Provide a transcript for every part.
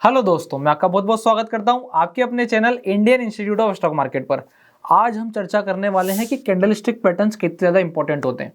Hello दोस्तों, मैं आपका बहुत बहुत स्वागत करता हूं आपके अपने channel Indian institute of stock market पर। आज हम चर्चा करने वाले हैं कि कैंडलस्टिक पैटर्न्स कितने ज़्यादा इंपॉर्टेंट होते हैं।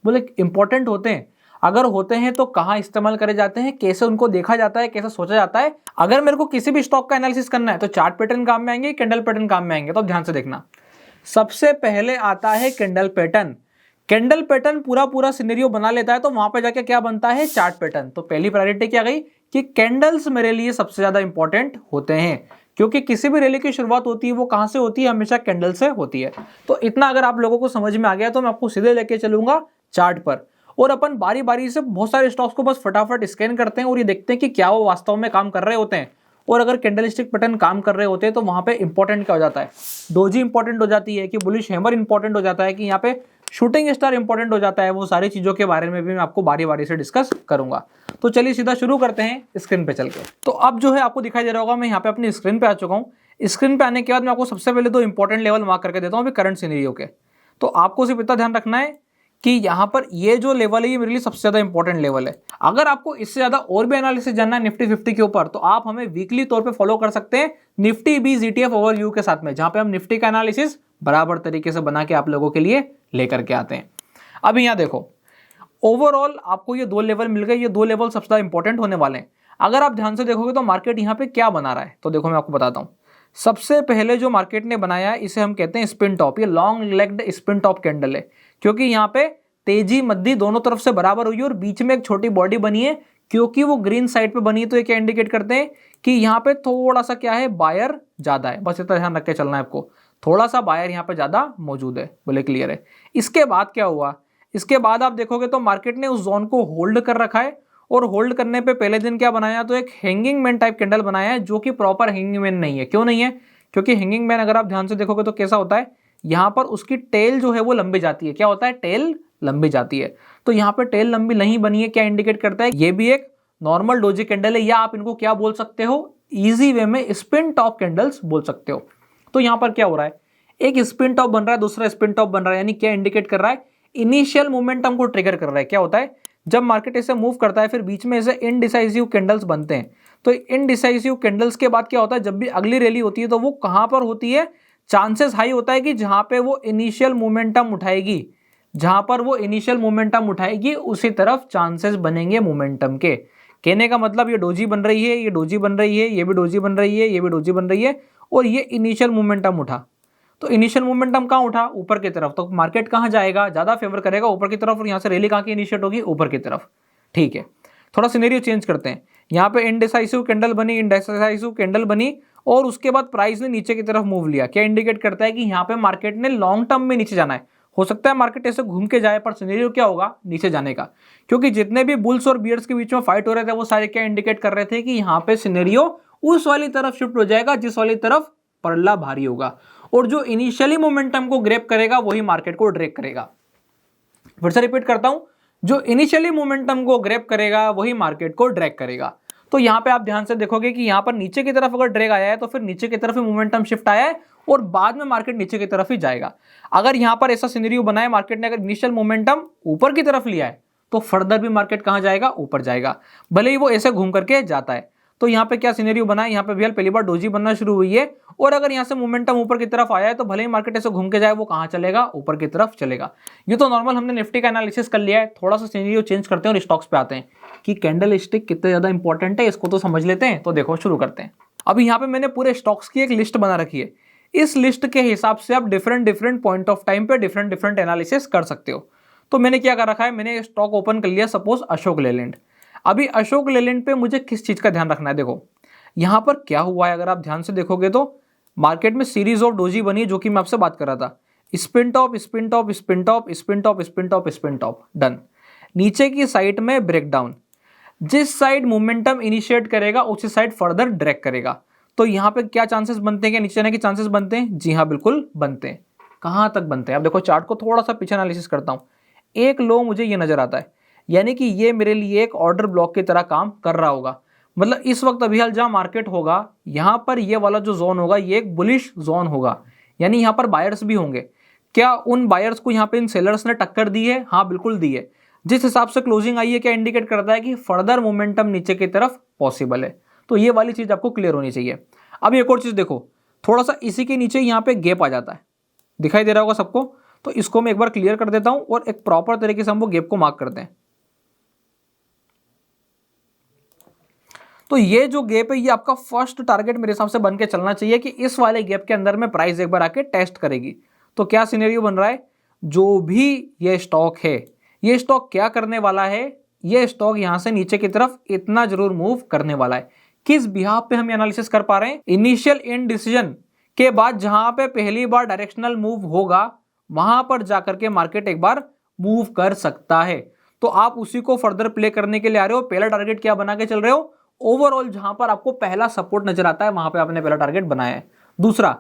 बोले इंपॉर्टेंट होते हैं, अगर होते हैं तो कहाँ इस्तेमाल करे जाते हैं, कैसे उनको देखा जाता है, कैसे सोचा जाता है। अगर मेरे को किसी भी स्टॉक का एनालिसिस करना है तो चार्ट पैटर्न काम में आएंगे, कैंडल पैटर्न काम में आएंगे। तो ध्यान से देखना, सबसे पहले आता है कैंडल पैटर्न। कैंडल पैटर्न पूरा पूरा सिनेरियो बना लेता है तो वहां पे जाके क्या बनता है, चार्ट पैटर्न। तो पहली प्रायोरिटी क्या गई कि कैंडल्स मेरे लिए सबसे ज्यादा इंपॉर्टेंट होते हैं, क्योंकि किसी भी रैली की शुरुआत होती है वो कहां से होती है, हमेशा कैंडल से होती है। तो इतना अगर आप लोगों को समझ में आ गया तो मैं आपको सीधे लेके चलूंगा चार्ट पर, और अपन बारी बारी से बहुत सारे स्टॉक्स को बस फटाफट स्कैन करते हैं और ये देखते हैं कि क्या वो वास्तव में काम कर रहे होते हैं। और अगर कैंडलस्टिक पैटर्न काम कर रहे होते हैं तो वहां पे इंपॉर्टेंट क्या हो जाता है, डोजी इंपॉर्टेंट हो जाती है, कि बुलिश हैमर इंपॉर्टेंट हो जाता है, कि यहाँ पे शूटिंग स्टार इंपॉर्टेंट हो जाता है। वो सारी चीजों के बारे में भी मैं आपको बारी बारी से डिस्कस करूंगा। तो चलिए सीधा शुरू करते हैं स्क्रीन पे चल के। तो अब जो है आपको दिखाई दे रहा होगा, मैं यहाँ पे अपनी स्क्रीन पे आ चुका हूँ। स्क्रीन पे आने के बाद मैं आपको सबसे पहले दो इंपॉर्टेंट लेवल मार्क करके देता हूँ अभी करंट सिनेरियो के। तो आपको सिर्फ इतना ध्यान रखना है कि यहाँ पर ये जो लेवल है ये मेरे लिए सबसे ज्यादा इंपॉर्टेंट लेवल है। अगर आपको इससे ज्यादा और भी एनालिसिस जानना है निफ्टी 50 के ऊपर तो आप हमें वीकली तौर पे फॉलो कर सकते हैं निफ्टी बी जीटीएफ ओवरव्यू के साथ में, जहां पे हम निफ्टी का एनालिसिस बराबर तरीके से बना के आप लोगों के लिए लेकर के आते हैं। अब यहाँ देखो, ओवरऑल आपको ये दो लेवल मिल गए, ये दो लेवल सबसे ज्यादा इंपॉर्टेंट होने वाले हैं। अगर आप ध्यान से देखोगे तो मार्केट यहाँ पे क्या बना रहा है, तो देखो मैं आपको बताता हूँ। सबसे पहले जो मार्केट ने बनाया है इसे हम कहते हैं स्पिन टॉप। ये long legged spin top candle है, क्योंकि यहाँ पे तेजी मद्दी दोनों तरफ से बराबर हुई और बीच में एक छोटी बॉडी बनी है। क्योंकि वो ग्रीन साइड पे बनी है तो ये क्या इंडिकेट करते हैं कि यहाँ पे थोड़ा सा क्या है, बायर ज्यादा है। बस इतना ध्यान रख के चलना है आपको, थोड़ा सा बायर यहाँ पे ज्यादा मौजूद है। बोले क्लियर है। इसके बाद क्या हुआ, इसके बाद आप देखोगे तो मार्केट ने उस जोन को होल्ड कर रखा है, और होल्ड करने पे पहले दिन क्या बनाया, तो एक हैंगिंग मैन टाइप कैंडल बनाया है, जो कि प्रॉपर हैंगिंग मैन नहीं है। क्यों नहीं है, क्योंकि हैंगिंग मैन अगर आप ध्यान से देखोगे तो कैसा होता है, यहाँ पर उसकी टेल जो है वो लंबी जाती है। क्या होता है, टेल लंबी जाती है। तो यहाँ पे टेल लंबी नहीं बनी है, क्या इंडिकेट करता है, ये भी एक नॉर्मल डोजी कैंडल है, या आप इनको क्या बोल सकते हो, इजी वे में स्पिन टॉप कैंडल्स बोल सकते हो। तो यहाँ पर क्या हो रहा है, एक स्पिन टॉप बन रहा है, दूसरा स्पिन टॉप बन रहा है, यानी क्या इंडिकेट कर रहा है, इनिशियल मोमेंटम को ट्रिगर कर रहा है। क्या होता है, जब मार्केट ऐसे मूव करता है फिर बीच में ऐसे इनडिसाइसिव कैंडल्स बनते हैं। तो इनडिसाइसिव कैंडल्स के बाद क्या होता है, जब भी अगली रैली होती है तो वो कहां पर होती है, चांसेस हाई होता है कि जहां पे वो इनिशियल मोमेंटम उठाएगी, जहां पर वो इनिशियल मोमेंटम उठाएगी उसी तरफ चांसेस बनेंगे मोमेंटम के। कहने का मतलब ये डोजी बन रही है, ये डोजी बन रही है, ये भी डोजी बन रही है, ये भी डोजी बन रही है, और ये इनिशियल मोमेंटम उठा। तो इनिशियल मोमेंटम कहाँ उठा, ऊपर की तरफ। तो मार्केट कहाँ जाएगा, ज्यादा फेवर करेगा ऊपर की तरफ, और यहाँ से रैली कहाँ की इनिशिएट होगी, ऊपर की तरफ। ठीक है, थोड़ा सिनेरियो चेंज करते हैं। यहाँ पे इनडिसाइसिव कैंडल बनी, इनडिसाइसिव कैंडल बनी, और उसके बाद प्राइस ने नीचे की तरफ मूव लिया। क्या इंडिकेट करता है कि यहाँ पे मार्केट ने लॉन्ग टर्म में नीचे जाना है। हो सकता है मार्केट ऐसे घूम के जाए, पर सिनेरियो क्या होगा, नीचे जाने का। क्योंकि जितने भी बुल्स और बियर्स के बीच में फाइट हो रहे थे वो सारे क्या इंडिकेट कर रहे थे कि यहाँ पे सिनेरियो उस वाली तरफ शिफ्ट हो जाएगा जिस वाली तरफ पल्ला भारी होगा, और जो इनिशियली मोमेंटम को ग्रैब करेगा वही मार्केट को ड्रैग करेगा। फिर से रिपीट करता हूं, जो इनिशियली मोमेंटम को ग्रैब करेगा वही मार्केट को ड्रैग करेगा। तो यहां पे आप ध्यान से देखोगे कि यहां पर नीचे की तरफ अगर ड्रैग आया है तो फिर नीचे की तरफ ही मोमेंटम शिफ्ट आया है, और बाद में मार्केट नीचे की तरफ ही जाएगा। अगर यहां पर ऐसा सिनेरियो बनाए मार्केट ने, अगर इनिशियल मोमेंटम ऊपर की तरफ लिया है तो फर्दर भी मार्केट कहां जाएगा, ऊपर जाएगा, भले ही वो ऐसे घूम करके जाता है। तो यहाँ पे क्या सिनेरियो बना है, यहाँ पे भी पहली बार डोजी बनना शुरू हुई है, और अगर यहाँ से मोमेंटम ऊपर की तरफ आया है तो भले ही मार्केट ऐसे घूम के जाए, वो कहाँ चलेगा, ऊपर की तरफ चलेगा। ये तो नॉर्मल हमने निफ्टी का एनालिसिस कर लिया है। थोड़ा सा सिनेरियो चेंज करते हैं और स्टॉक्स पे आते हैं कि कैंडल स्टिक कितने ज्यादा इंपॉर्टेंट है, इसको तो समझ लेते हैं। तो देखो शुरू करते हैं। अभी यहाँ पे मैंने पूरे स्टॉक्स की एक लिस्ट बना रखी है। इस लिस्ट के हिसाब से आप डिफरेंट पॉइंट ऑफ टाइम पे डिफरेंट एनालिसिस कर सकते हो। तो मैंने क्या कर रखा है, मैंने स्टॉक ओपन कर लिया, सपोज अशोक लेलैंड। अभी अशोक लेलैंड पे मुझे किस चीज का ध्यान रखना है, देखो यहां पर क्या हुआ है, अगर आप ध्यान से देखोगे तो मार्केट में सीरीज ऑफ डोजी बनी है, जो कि मैं आपसे बात कर रहा था। Spin top, spin top, spin top, spin top, spin top, spin top, done. नीचे की साइड में ब्रेकडाउन, जिस साइड मोमेंटम इनिशिएट करेगा उसी साइड फर्दर ड्रैग करेगा। तो यहाँ पे क्या चांसेस बनते हैं, क्या नीचे जाने के चांसेस बनते हैं, जी हाँ बिल्कुल बनते हैं। कहां तक बनते हैं, अब देखो चार्ट को थोड़ा सा पीछे एनालिसिस करता हूं। एक लो मुझे ये नजर आता है, यानी कि ये मेरे लिए एक ऑर्डर ब्लॉक की तरह काम कर रहा होगा। मतलब इस वक्त अभी हाल जहां मार्केट होगा, यहां पर ये वाला जो जोन होगा ये एक बुलिश जोन होगा, यानी यहां पर बायर्स भी होंगे। क्या उन बायर्स को यहां पे इन सेलर्स ने टक्कर दी है, हाँ बिल्कुल दी है। जिस हिसाब से क्लोजिंग आई है क्या इंडिकेट करता है कि फर्दर मोमेंटम नीचे की तरफ पॉसिबल है। तो ये वाली चीज आपको क्लियर होनी चाहिए। अब एक और चीज देखो, थोड़ा सा इसी के नीचे यहाँ पे गैप आ जाता है, दिखाई दे रहा होगा सबको, तो इसको मैं एक बार क्लियर कर देता हूं और एक प्रॉपर तरीके से हम वो गैप को मार्क करते हैं। तो ये जो गैप है ये आपका फर्स्ट टारगेट मेरे हिसाब से बन के चलना चाहिए कि इस वाले गैप के अंदर में प्राइस एक बार आके टेस्ट करेगी। तो क्या सिनेरियो बन रहा है, जो भी ये स्टॉक है, ये स्टॉक क्या करने वाला है, ये स्टॉक यहां से नीचे की तरफ इतना जरूर मूव करने वाला है। किस बिहाफ पे हम एनालिसिस कर पा रहे हैं, इनिशियल इन डिसीजन के बाद जहां पे पहली बार डायरेक्शनल मूव होगा वहां पर जाकर के मार्केट एक बार मूव कर सकता है। तो आप उसी को फर्दर प्ले करने के लिए आ रहे हो। पहला टारगेट क्या बना के चल रहे हो, ओवरऑल जहां पर आपको पहला सपोर्ट नजर आता है वहां पे आपने पहला टारगेट बनाया है। दूसरा,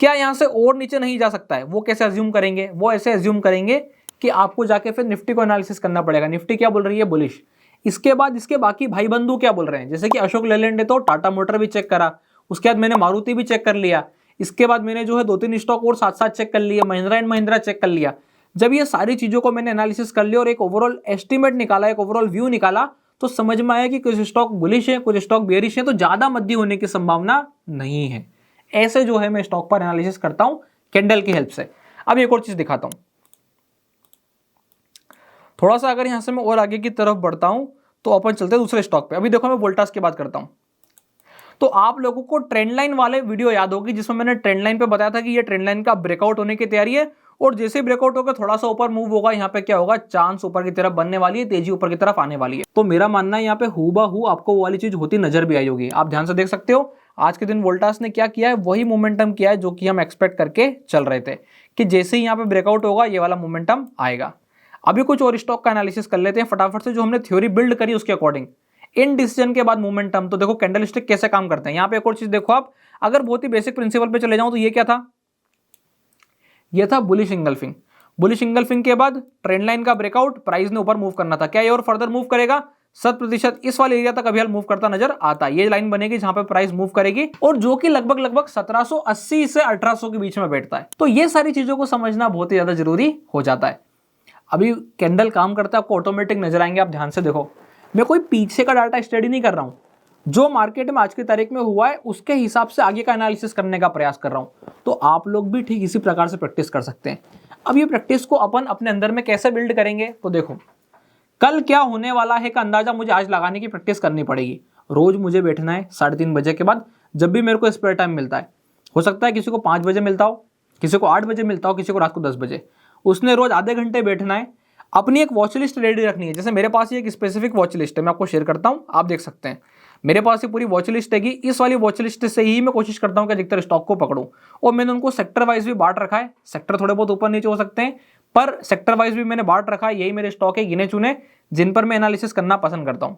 क्या यहां से और नीचे नहीं जा सकता है, वो कैसे अज्यूम करेंगे, वो ऐसे अज्यूम करेंगे कि आपको जाके फिर निफ्टी को एनालिसिस करना पड़ेगा। निफ्टी क्या बोल रही है, बुलिश। इसके बाद इसके बाकी भाई बंधु क्या बोल रहे हैं, जैसे कि अशोक लेलैंड ने तो टाटा मोटर भी चेक करा, उसके बाद मैंने मारुति भी चेक कर लिया, इसके बाद मैंने जो है 2-3 स्टॉक और साथ साथ चेक कर लिया, महिंद्रा एंड महिंद्रा चेक कर लिया। जब ये सारी चीजों को मैंने एनालिसिस कर लिया और एक ओवरऑल एस्टिमेट निकाला, एक ओवरऑल व्यू निकाला, तो समझ में आया कि कुछ स्टॉक बुलिश है, कुछ स्टॉक बेयरिश है, तो ज्यादा मद्दी होने की संभावना नहीं है। ऐसे जो है मैं स्टॉक पर एनालिसिस करता हूं कैंडल की हेल्प से। अब एक और चीज दिखाता हूं, थोड़ा सा अगर यहां से मैं और आगे की तरफ बढ़ता हूं तो अपन चलते हैं दूसरे स्टॉक पे। अभी देखो मैं वोल्टास की बात करता हूं, तो आप लोगों को ट्रेंड लाइन वाले वीडियो याद होगी जिसमें मैंने ट्रेंड लाइन पे बताया था कि ये ट्रेंड लाइन का ब्रेकआउट होने की तैयारी है, और जैसे ब्रेकआउट होकर थोड़ा सा ऊपर मूव होगा, यहाँ पे क्या होगा, चांस ऊपर की तरफ बनने वाली है, तेजी ऊपर की तरफ आने वाली है। तो मेरा मानना है यहाँ पे हूबहू आपको वो वाली चीज होती नजर भी आई होगी। आप ध्यान से देख सकते हो आज के दिन वोल्टास ने क्या किया है, वही मोमेंटम किया है जो कि हम एक्सपेक्ट करके चल रहे थे कि जैसे ही यहाँ पे ब्रेकआउट होगा ये वाला मोमेंटम आएगा। अभी कुछ और स्टॉक का एनालिसिस कर लेते हैं फटाफट से, जो हमने थ्योरी बिल्ड करी उसके अकॉर्डिंग। इन डिसीजन के बाद मोमेंटम, तो देखो कैंडलस्टिक कैसे काम करते हैं। यहाँ पे एक और चीज देखो आप, अगर बहुत ही बेसिक प्रिंसिपल पे चले जाऊं तो ये क्या था, ये था बुलिश इंगल्फिंग। बुलिश इंगल्फिंग के बाद ट्रेंड लाइन का ब्रेकआउट, प्राइस ने ऊपर मूव करना था। क्या ये और फर्दर मूव करेगा, 7% इस वाले एरिया तक अभी हाल मूव करता नजर आता है। ये लाइन बनेगी जहां पे प्राइस मूव करेगी, और जो कि लगभग 1780 से 1800 के बीच में बैठता है। तो ये सारी चीजों को समझना बहुत ही ज्यादा जरूरी हो जाता है। अभी कैंडल काम करता है, आपको ऑटोमेटिक नजर आएंगे, आप ध्यान से देखो। मैं कोई पीछे का डाटा स्टडी नहीं कर रहा हूं, जो मार्केट में आज की तारीख में हुआ है उसके हिसाब से आगे का एनालिसिस करने का प्रयास कर रहा हूं। तो आप लोग भी ठीक इसी प्रकार से प्रैक्टिस कर सकते हैं। अब ये प्रैक्टिस को अपन अपने अंदर में कैसे बिल्ड करेंगे, तो देखो कल क्या होने वाला है का अंदाजा मुझे आज लगाने की प्रैक्टिस करनी पड़ेगी। रोज मुझे बैठना है 3:30 बजे के बाद, जब भी मेरे को स्पेयर टाइम मिलता है। हो सकता है किसी को 5 बजे मिलता हो, किसी को 8 बजे मिलता हो, किसी को रात को 10 बजे। उसने रोज आधे घंटे बैठना है, अपनी एक वॉच लिस्ट रेडी रखनी है। जैसे मेरे पास ये एक स्पेसिफिक वॉच लिस्ट है, मैं आपको शेयर करता हूं, आप देख सकते हैं। मेरे पास ये पूरी वॉच लिस्ट है, इस वाली वॉच लिस्ट से ही मैं कोशिश करता हूं कि अधिकतर स्टॉक को पकड़ूं, और मैंने उनको सेक्टर वाइज भी बांट रखा है। सेक्टर थोड़े बहुत ऊपर नीचे हो सकते हैं, पर सेक्टर वाइज भी मैंने बांट रखा है। यही मेरे स्टॉक है गिने चुने, जिन पर मैं एनालिसिस करना पसंद करता हूं।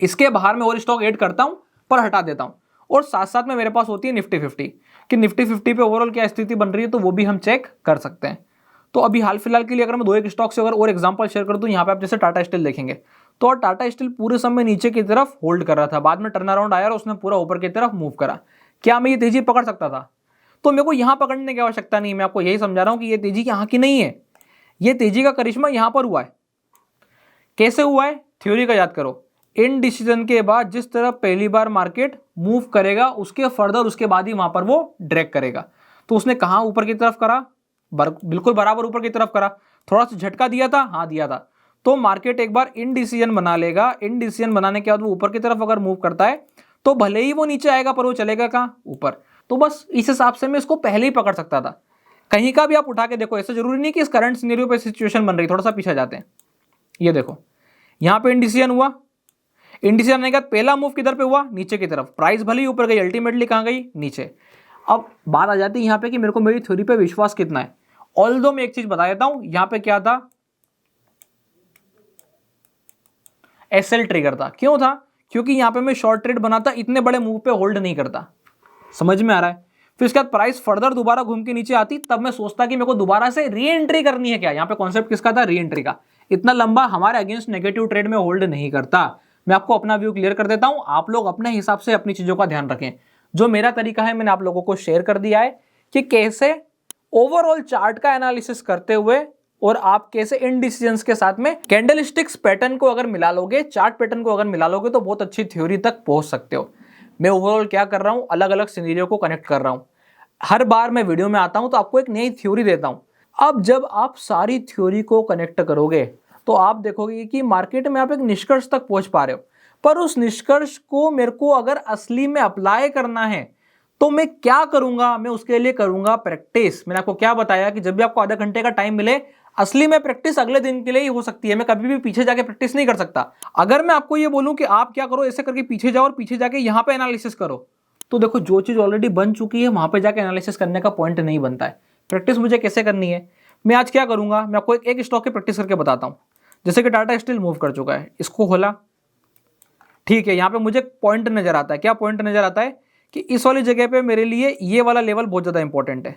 इसके बाहर मैं और स्टॉक ऐड करता हूं पर हटा देता हूं, और साथ साथ में मेरे पास होती है निफ्टी 50 कि निफ्टी 50 पे ओवरऑल क्या स्थिति बन रही है, तो वो भी हम चेक कर सकते हैं। तो अभी हाल फिलहाल के लिए अगर मैं 2-1 स्टॉक से अगर और एग्जांपल शेयर कर दूं, यहाँ पे आप जैसे टाटा स्टील देखेंगे, तो टाटा स्टील पूरे समय नीचे की तरफ होल्ड कर रहा था, बाद में टर्न अराउंड आया और उसने पूरा ऊपर की तरफ मूव करा। क्या मैं ये तेजी पकड़ सकता था, तो मेरे को यहां पकड़ने की आवश्यकता नहीं। मैं आपको यही समझा रहा हूं कि ये तेजी यहाँ की नहीं है, ये तेजी का करिश्मा यहां पर हुआ है। कैसे हुआ है, थ्योरी का याद करो। इन डिसीजन के बाद जिस तरह पहली बार मार्केट मूव करेगा, उसके फर्दर उसके बाद ही वहां पर वो ड्रैग करेगा। तो उसने कहां ऊपर की तरफ करा, बिल्कुल बराबर ऊपर की तरफ करा। थोड़ा सा झटका दिया था, हाँ दिया था। तो मार्केट एक बार इन डिसीजन बना लेगा, इन डिसीजन बनाने के बाद वो ऊपर की तरफ अगर मूव करता है तो भले ही वो नीचे आएगा पर वो चलेगा कहां, ऊपर। तो बस इस हिसाब से मैं इसको पहले ही पकड़ सकता था। कहीं का भी आप उठा के देखो, ऐसा जरूरी नहीं कि इस करंट सिनेरियो पे सिचुएशन बन रही। थोड़ा सा पीछे जाते हैं, ये देखो यहां पे इंडिसीजन हुआ, इंडिसीजन आने के बाद पहला मूव किधर पे हुआ, नीचे की तरफ। प्राइस भले ही ऊपर गई, अल्टीमेटली कहां गई, नीचे। अब बात आ जाती है यहां पे कि मेरे को मेरी थ्योरी पे विश्वास कितना है। ऑल्दो मैं एक चीज बता देता हूं, यहां पे क्या था, एसएल ट्रिगर था। क्यों था, क्योंकि यहां पे मैं शॉर्ट ट्रेड बनाता, इतने बड़े मूव पे होल्ड नहीं करता। समझ में आ रहा है। फिर उसके बाद प्राइस फर्दर दोबारा घूम के नीचे आती, तब मैं सोचता कि मेरे को दोबारा से री एंट्री करनी है। क्या यहां पे कॉन्सेप्ट किसका था, री एंट्री का। इतना लंबा हमारे अगेंस्ट नेगेटिव ट्रेड में होल्ड नहीं करता। मैं आपको अपना व्यू क्लियर कर देता हूं, आप लोग अपने हिसाब से अपनी चीजों का ध्यान रखें। जो मेरा तरीका है मैंने आप लोगों को शेयर कर दिया है कि कैसे ओवरऑल चार्ट का एनालिसिस करते हुए और आप कैसे इनडिसीजंस के साथ में कैंडलस्टिक्स पैटर्न को अगर मिला लोगे, चार्ट पैटर्न को अगर मिला लोगे तो बहुत अच्छी थ्योरी तक पहुंच सकते हो। मैं ओवरऑल क्या कर रहा हूं, अलग अलग सिनेरियो को कनेक्ट कर रहा हूं। हर बार मैं वीडियो में आता हूं तो आपको एक नई थ्योरी देता हूं। अब जब आप सारी थ्योरी को कनेक्ट करोगे तो आप देखोगे कि मार्केट में आप एक निष्कर्ष तक पहुंच पा रहे हो, पर उस निष्कर्ष को मेरे को अगर असली में अप्लाई करना है तो मैं क्या करूंगा, मैं उसके लिए करूंगा प्रैक्टिस। मैंने आपको क्या बताया कि जब भी आपको आधा घंटे का टाइम मिले, असली में प्रैक्टिस अगले दिन के लिए ही हो सकती है। मैं कभी भी पीछे जाके प्रैक्टिस नहीं कर सकता। अगर मैं आपको ये बोलूं कि आप क्या करो, ऐसे करके पीछे जाओ और पीछे जाके यहां पे एनालिसिस करो, तो देखो जो चीज ऑलरेडी बन चुकी है वहां पे जाके एनालिसिस करने का पॉइंट नहीं बनता है। प्रैक्टिस मुझे कैसे करनी है, मैं आज क्या करूंगा, मैं आपको एक स्टॉक की प्रैक्टिस करके बताता हूं। जैसे कि टाटा स्टील मूव कर चुका है, इसको खोला, ठीक है, यहां पे मुझे पॉइंट नजर आता है। क्या पॉइंट नजर आता है कि इस वाली जगह पे मेरे लिए ये वाला लेवल बहुत ज्यादा इंपॉर्टेंट है।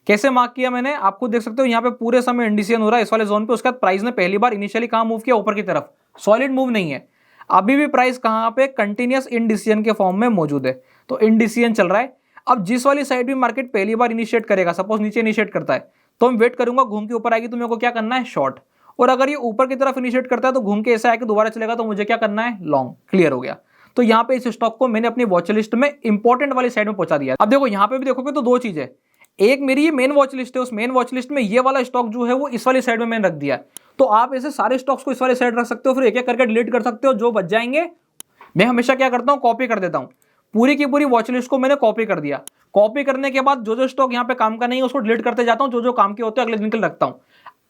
कैसे मार्क किया मैंने, आप खुद देख सकते हो। यहाँ पे पूरे समय इंडिसियन हो रहा है इस वाले जोन पे। उसके बाद प्राइस ने पहली बार इनिशियली कहां मूव किया, ऊपर की तरफ। सॉलिड मूव नहीं है, अभी भी प्राइस कहां पे कंटिन्यूअस इंडिसियन के फॉर्म में मौजूद है। तो इंडिसियन चल रहा है। अब जिस वाली साइड भी मार्केट पहली बार इनिशिएट करेगा, सपोज नीचे इनिशिएट करता है, तो हम वेट करूंगा, घूम के ऊपर आएगी तो मेरे को क्या करना है, शॉर्ट। और अगर ये ऊपर की तरफ इनिशिएट करता है तो घूम के ऐसा आके दोबारा चलेगा तो मुझे क्या करना है, लॉन्ग। क्लियर हो गया। तो यहाँ पे इस स्टॉक को मैंने अपनी वॉच लिस्ट में इंपॉर्टेंट वाली साइड में पहुंचा दिया। अब देखो यहाँ पे भी देखोगे तो दो चीजें, एक मेरी ये मेन वॉच लिस्ट है, उस मेन वॉच लिस्ट में ये वाला स्टॉक जो है वो इस वाली साइड में मैंने रख दिया है। तो आप ऐसे सारे स्टॉक्स को इस वाली साइड रख सकते हो, फिर एक एक करके डिलीट कर सकते हो। जो बच जाएंगे मैं हमेशा क्या करता हूं, कॉपी कर देता हूं। पूरी की पूरी वॉच लिस्ट को मैंने कॉपी कर दिया। कॉपी करने के बाद जो जो स्टॉक यहाँ पे काम का नहीं है उसको डिलीट करते जाता हूं, जो जो काम के होते हैं अगले दिन के लिए रखता हूं।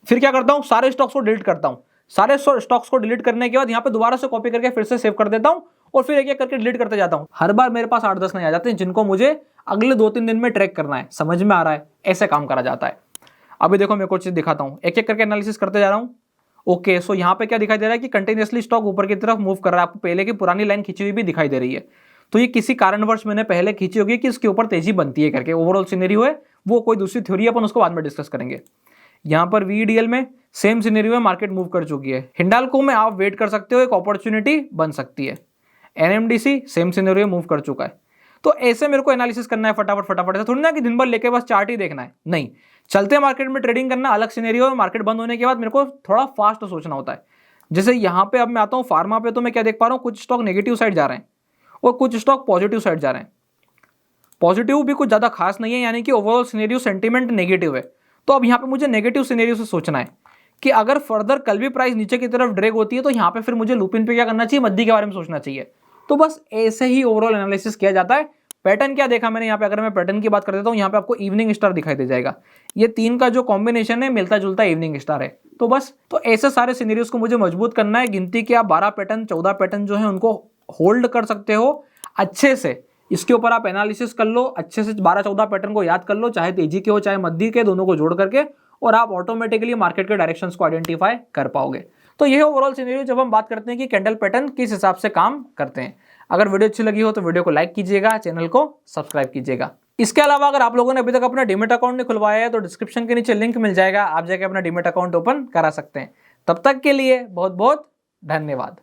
फिर क्या करता हूं, सारे स्टॉक्स को डिलीट करता हूं। सारे स्टॉक्स को डिलीट करने के बाद यहाँ पे दोबारा से कॉपी करके फिर से सेव कर देता हूं और फिर एक एक करके डिलीट करते जाता हूं। हर बार मेरे पास 8-10 नहीं आ जाते हैं जिनको मुझे अगले 2-3 दिन में ट्रैक करना है। समझ में आ रहा है, ऐसे काम करा जाता है। अभी देखो मैं कुछ चीज दिखाता हूं, एक एक करके एनालिसिस करते जा रहा हूं। ओके, सो यहाँ पे क्या दिखाई दे रहा है कि कंटिन्यूअसली स्टॉक ऊपर की तरफ मूव कर रहा है। आपको पहले की पुरानी लाइन खींची हुई भी दिखाई दे रही है। तो ये किसी कारणवश मैंने पहले खींची होगी कि इसके ऊपर तेजी बनती है करके। ओवरऑल सिनेरियो है वो, कोई दूसरी थ्योरी है, अपन उसको बाद में डिस्कस करेंगे। यहाँ पर VDL में सेम सिनेरियो है, मार्केट मूव कर चुकी है। हिंडाल्को में आप वेट कर सकते हो, एक अपॉर्चुनिटी बन सकती है। NMDC सेम सिनेरियो मूव कर चुका है। तो ऐसे मेरे को एनालिसिस करना है फटाफट फटाफट। ऐसा थोड़ी ना कि दिन भर लेके बस चार्ट ही देखना है, नहीं। चलते मार्केट में ट्रेडिंग करना अलग सिनेरियो है। मार्केट बंद होने के बाद मेरे को थोड़ा फास्ट सोचना होता है। जैसे यहाँ पे अब मैं आता हूँ फार्मा पे, तो मैं क्या देख पा रहा हूँ, कुछ स्टॉक नेगेटिव साइड जा रहे हैं और कुछ स्टॉक पॉजिटिव साइड जा रहे हैं। पॉजिटिव भी कुछ ज्यादा खास नहीं है, यानी कि ओवरऑल सिनेरियो सेंटीमेंट नेगेटिव है। तो अब यहाँ पे मुझे नेगेटिव सिनेरियो से सोचना है कि अगर फर्दर कल भी प्राइस नीचे की तरफ ड्रैग होती है तो यहाँ पे फिर मुझे लूपिन पे क्या करना चाहिए, मद्दी के बारे में सोचना चाहिए। तो बस ऐसे ही ओवरऑल एनालिसिस किया जाता है। पैटर्न क्या देखा मैंने यहाँ पे, अगर मैं पैटर्न की बात कर देता हूँ, यहाँ पे आपको इवनिंग स्टार दिखाई दे जाएगा। ये तीन का जो कॉम्बिनेशन है मिलता जुलता इवनिंग स्टार है। तो बस, तो ऐसे सारे सिनेरियोस को मुझे मजबूत करना है। गिनती के आप 12 पैटर्न 14 पैटर्न जो है उनको होल्ड कर सकते हो अच्छे से। इसके ऊपर आप एनालिसिस कर लो अच्छे से, 12-14 पैटर्न को याद कर लो, चाहे तेजी के हो चाहे मद्दी के, दोनों को जोड़ करके, और आप ऑटोमेटिकली मार्केट के डायरेक्शंस को आइडेंटिफाई कर पाओगे। तो ये ओवरऑल सिनेरियो जब हम बात करते हैं कि कैंडल पैटर्न किस हिसाब से काम करते हैं। अगर वीडियो अच्छी लगी हो तो वीडियो को लाइक कीजिएगा, चैनल को सब्सक्राइब कीजिएगा। इसके अलावा अगर आप लोगों ने अभी तक अपना डीमैट अकाउंट नहीं खुलवाया है तो डिस्क्रिप्शन के नीचे लिंक मिल जाएगा, आप जाके अपना डीमैट अकाउंट ओपन करा सकते हैं। तब तक के लिए बहुत बहुत धन्यवाद।